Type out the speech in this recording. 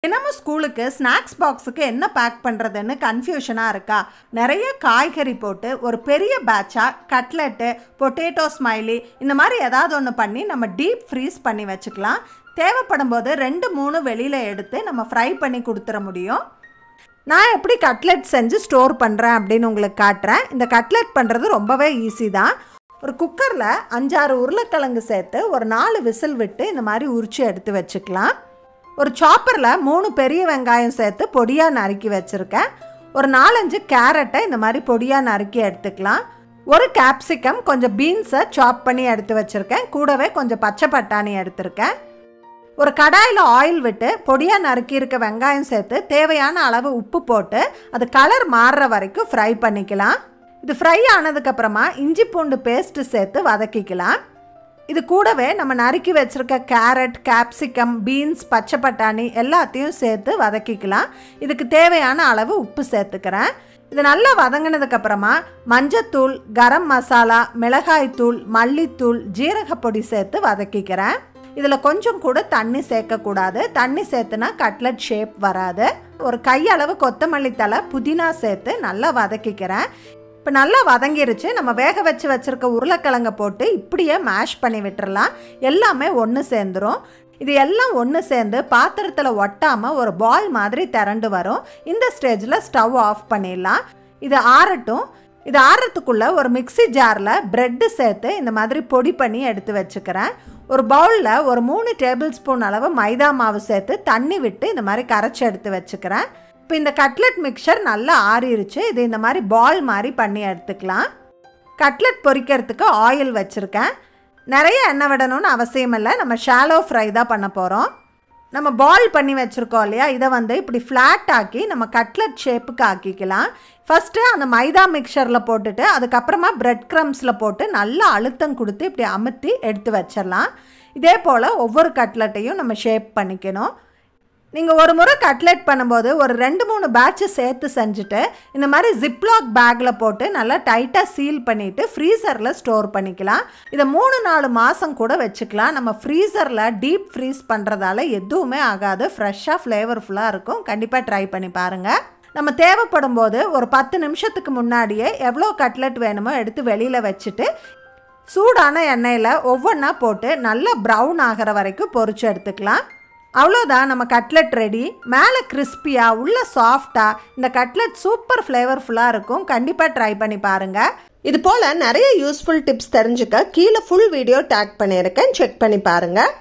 தினமும் ஸ்கூலுக்கு ஸ்நாக்ஸ் பாக்ஸுக்கு என்ன பேக் பண்ணுறதுன்னு கன்ஃபியூஷனாக இருக்கா? நிறைய காய்கறி போட்டு ஒரு பெரிய பேட்சாக கட்லெட்டு, பொட்டேட்டோ ஸ்மைலி இந்த மாதிரி ஏதாவது ஒன்று பண்ணி நம்ம டீப் ஃப்ரீஸ் பண்ணி வச்சுக்கலாம். தேவைப்படும் போது 2-3 வெளியில் எடுத்து நம்ம ஃப்ரை பண்ணி கொடுத்துட முடியும். நான் எப்படி கட்லெட் செஞ்சு ஸ்டோர் பண்ணுறேன் அப்படின்னு உங்களுக்கு காட்டுறேன். இந்த கட்லெட் பண்ணுறது ரொம்பவே ஈஸி தான். ஒரு குக்கரில் 5-6 உருளைக்கிழங்கு சேர்த்து ஒரு 4 விசில் விட்டு இந்த மாதிரி உரிச்சு எடுத்து வச்சுக்கலாம். ஒரு சாப்பரில் 3 பெரிய வெங்காயம் சேர்த்து பொடியாக நறுக்கி வச்சுருக்கேன். ஒரு 4-5 கேரட்டை இந்த மாதிரி பொடியாக நறுக்கி எடுத்துக்கலாம். ஒரு கேப்சிகம், கொஞ்சம் பீன்ஸை சாப் பண்ணி எடுத்து வச்சுருக்கேன். கூடவே கொஞ்சம் பச்சை பட்டாணி எடுத்திருக்கேன். ஒரு கடாயில் ஆயில் விட்டு பொடியாக நறுக்கி இருக்க வெங்காயம் சேர்த்து தேவையான அளவு உப்பு போட்டு அது கலர் மாறுற வரைக்கும் ஃப்ரை பண்ணிக்கலாம். இது ஃப்ரை ஆனதுக்கப்புறமா இஞ்சி பூண்டு பேஸ்ட்டு சேர்த்து வதக்கிக்கலாம். இது கூடவே நம்ம நறுக்கி வச்சுருக்க கேரட், கேப்சிகம், பீன்ஸ், பச்சை பட்டாணி எல்லாத்தையும் சேர்த்து வதக்கிக்கலாம். இதுக்கு தேவையான அளவு உப்பு சேர்த்துக்கிறேன். இது நல்லா வதங்கினதுக்கப்புறமா மஞ்சத்தூள், கரம் மசாலா, மிளகாய்த்தூள், மல்லித்தூள், ஜீரகப்பொடி சேர்த்து வதக்கிக்கிறேன். இதில் கொஞ்சம் கூட தண்ணி சேர்க்கக்கூடாது. தண்ணி சேர்த்துனா கட்லெட் ஷேப் வராது. ஒரு கையளவு கொத்தமல்லி தழை, புதினா சேர்த்து நல்லா வதக்கிக்கிறேன். இப்போ நல்லா வதங்கிருச்சு. நம்ம வேக வச்சு வச்சுருக்க உருளைக்கிழங்கை போட்டு இப்படியே மேஷ் பண்ணி விட்டுறலாம். எல்லாமே ஒன்று சேர்ந்துடும். இது எல்லாம் ஒன்று சேர்ந்து பாத்திரத்தில் ஒட்டாமல் ஒரு பால் மாதிரி திரண்டு வரும். இந்த ஸ்டேஜில் ஸ்டவ் ஆஃப் பண்ணிடலாம். இது ஆறட்டும். இது ஆறத்துக்குள்ளே ஒரு மிக்சி ஜாரில் ப்ரெட்டு சேர்த்து இந்த மாதிரி பொடி பண்ணி எடுத்து வச்சுக்கிறேன். ஒரு பவுலில் ஒரு 3 டேபிள் ஸ்பூன் அளவு மைதா மாவு சேர்த்து தண்ணி விட்டு இந்த மாதிரி கரைச்சி எடுத்து வச்சுக்கிறேன். இப்போ இந்த கட்லெட் மிக்சர் நல்லா ஆறிடுச்சு. இது இந்த மாதிரி பால் மாதிரி பண்ணி எடுத்துக்கலாம். கட்லெட் பொரிக்கிறதுக்கு ஆயில் வச்சுருக்கேன். நிறைய எண்ணெய் விடணும்னு அவசியம் இல்லை. நம்ம ஷாலோ ஃப்ரை தான் பண்ண போகிறோம். நம்ம பால் பண்ணி வச்சுருக்கோம் இல்லையா, இதை இப்படி ஃப்ளாட் ஆக்கி நம்ம கட்லெட் ஷேப்புக்கு ஆக்கிக்கலாம். ஃபஸ்ட்டு அந்த மைதா மிக்சரில் போட்டுட்டு அதுக்கப்புறமா ப்ரெட் க்ரம்ஸில் போட்டு நல்லா அழுத்தம் கொடுத்து இப்படி அமுத்தி எடுத்து வச்சிடலாம். இதே போல் ஒவ்வொரு கட்லெட்டையும் நம்ம ஷேப் பண்ணிக்கணும். நீங்கள் ஒரு முறை கட்லெட் பண்ணும்போது ஒரு 2-3 பேட்சு சேர்த்து செஞ்சுட்டு இந்த மாதிரி ஜிப்லாக் பேக்கில் போட்டு நல்லா டைட்டாக சீல் பண்ணிவிட்டு ஃப்ரீசரில் ஸ்டோர் பண்ணிக்கலாம். இதை 3-4 மாதம் கூட வச்சுக்கலாம். நம்ம ஃப்ரீசரில் டீப் ஃப்ரீஸ் பண்ணுறதால எதுவுமே ஆகாது. ஃப்ரெஷ்ஷாக ஃப்ளேவர்ஃபுல்லாக இருக்கும். கண்டிப்பாக ட்ரை பண்ணி பாருங்கள். நம்ம தேவைப்படும் போது ஒரு 10 நிமிஷத்துக்கு முன்னாடியே எவ்வளோ கட்லெட் வேணுமோ எடுத்து வெளியில் வச்சுட்டு சூடான எண்ணெயில் ஒவ்வொன்றா போட்டு நல்லா ப்ரௌன் ஆகிற வரைக்கும் பொரிச்சு எடுத்துக்கலாம். அவ்வளோதான், நம்ம கட்லெட் ரெடி. மேலே கிறிஸ்பியாக, உள்ள சாஃப்டாக. இந்த கட்லெட் சூப்பர் ஃப்ளேவர்ஃபுல்லாக இருக்கும். கண்டிப்பாக ட்ரை பண்ணி பாருங்கள். இது போல் நிறைய யூஸ்ஃபுல் டிப்ஸ் தெரிஞ்சுக்க கீழே ஃபுல் வீடியோ டேக் பண்ணியிருக்கேன். செக் பண்ணி பாருங்கள்.